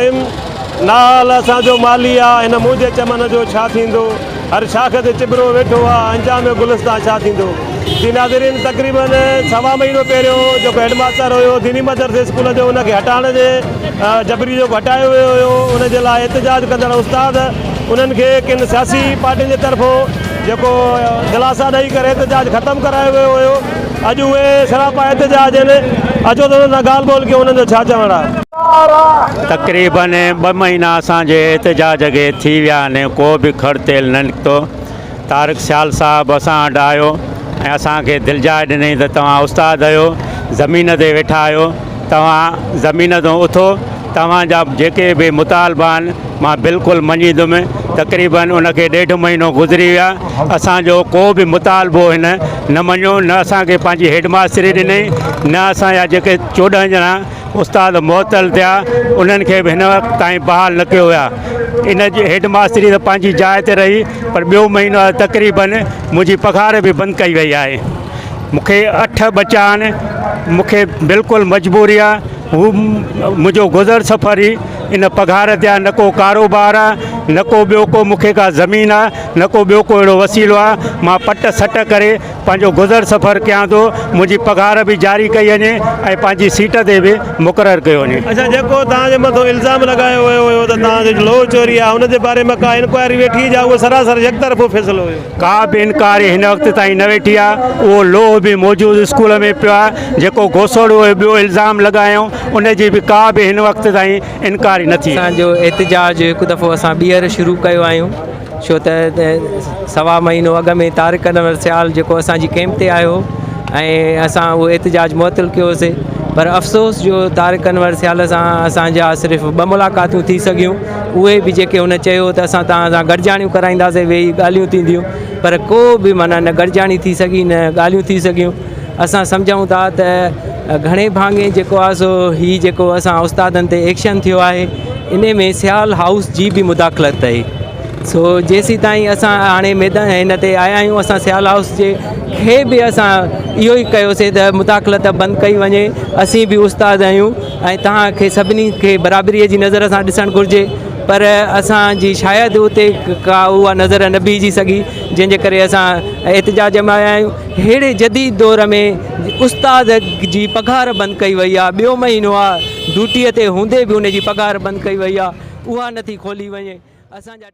रहीम। नाल असांजो माली आहे, हिन मुंहिंजे चमन जो छा थींदो, हर शाख ते चिबरो वेठो आहे, अंजाम गुलिस्तान छा थींदो। जी नाज़रीन, तक़रीबन सवा महीनो पहिरियों जेको हेडमास्टर हुयो दीनी मदरसे स्कूल जो, उनखे हटाइण जे जबरी जो हटायो वियो हुयो, उनजे लाइ एहतजाज कंदड़ उस्ताद उन्हनि खे किन सियासी पार्टियुनि जे तरफ़ो जेको दिलासा ॾेई करे एहतजाज ख़तमु करायो वियो हुयो। अॼु उहे सरापा एहतजाज आहिनि। अचो त उन्हनि सां ॻाल्हि ॿोल कयूं, उन्हनि जो छा चवणु आहे। तक़रीबन 2 महीना असांजे एहतजाज खे थी विया आहिनि, को बि खड़तेल न निकितो। तारिक सियाल साहब असां वटि आयो ऐं असांखे दिलजाए ॾिनई त तव्हां उस्ताद आहियो, ज़मीन ते वेठा आहियो, तव्हां ज़मीन तां उथो, तव्हांजा जेके बि मुतालबा आहिनि मां बिल्कुलु मञींदुमि। तक़रीबन उनखे 1.5 महीनो गुज़री विया, असांजो को बि मुतालबो हिन न मञियो, न असांखे पंहिंजी हेडमास्टरी ॾिनई, न असांजा जेके 14 ॼणा उस्ताद मुअतल थिया उन्हनि खे बि हिन वक़्तु ताईं बहाल न कयो विया। इन जी हेडमास्टरी त पंहिंजी जाइ ते रही, पर ॿियो महीनो तक़रीबन मुंहिंजी पघार बि बंदि कई वई आहे। मूंखे 8 बचा आहिनि, मूंखे बिल्कुलु मजबूरी आहे। हू मुंहिंजो गुज़र सफ़र ई इन पघार ते आहे, न को कारोबार आहे, न को ॿियो को मूंखे का ज़मीन आहे, न को ॿियो को अहिड़ो वसीलो आहे। मां पट सट करे पंहिंजो गुज़र सफ़र कयां थो। मुंहिंजी पघार बि जारी कई वञे ऐं पंहिंजी सीट ते बि मुक़ररु कयो वञे। अच्छा, जेको तव्हांजे मथां इल्ज़ाम लॻायो वियो हुयो त तव्हांजो लोह चोरी आहे, हुनजे बारे में का इंक्वायरी वेठी जा उहो सरासर यकतरफ़ो फ़ैसिलो हुयो? का बि इनकारी हिन वक़्तु ताईं न वेठी आहे। उहो लोह बि मौजूदु स्कूल में पियो आहे, जेको घोसड़ो ॿियो इल्ज़ाम लॻायूं उनजी बि का बि हिन वक़्तु ताईं इनकारी न थी। असांजो एहतजाज हिकु दफ़ो असां ॿीहर शुरू कयो आहियूं, छो त सवा महीनो अॻ में तारिक अनवर सियाल जेको असांजी कैंप ते आयो ऐं असां उहो एहतजाज मुअतल कयोसीं। पर अफ़सोस जो तारिक अनवर सियाल सां असांजा सिर्फ़ु 2 मुलाक़ातूं थी सघियूं, उहे बि जेके हुन चयो त असां तव्हां सां गॾिजाणियूं कराईंदासीं, वेही ॻाल्हियूं थींदियूं, पर को बि माना न गॾिजाणी थी सघी न ॻाल्हियूं थी सघियूं। असां सम्झूं था त घणे भाङे जेको आहे सो हीउ जेको असां उस्तादनि ते एक्शन थियो आहे, इन में सियाल हाउस जी बि मुदाख़लत आहे। सो जेसीं ताईं असां हाणे मैदान हिन ते आया आहियूं, असां सियाल हाउस जे खे बि असां इहो ई कयोसीं त मुदाख़लत बंदि कई वञे। असीं बि उस्ताद आहियूं ऐं तव्हांखे सभिनी खे बराबरीअ जी नज़र सां ॾिसणु घुरिजे, पर असांजी शायदि उते का उहा नज़र न बीहिजी सघी, जंहिंजे करे असां एहतजाज में आया आहियूं। अहिड़े जदीद दौर में उस्ताद जी पघार बंदि कई वई आहे, 2 महीनो आहे ड्यूटीअ ते हूंदे बि उनजी पघार बंदि कई वई आहे, उहा नथी खोली वञे। असांजा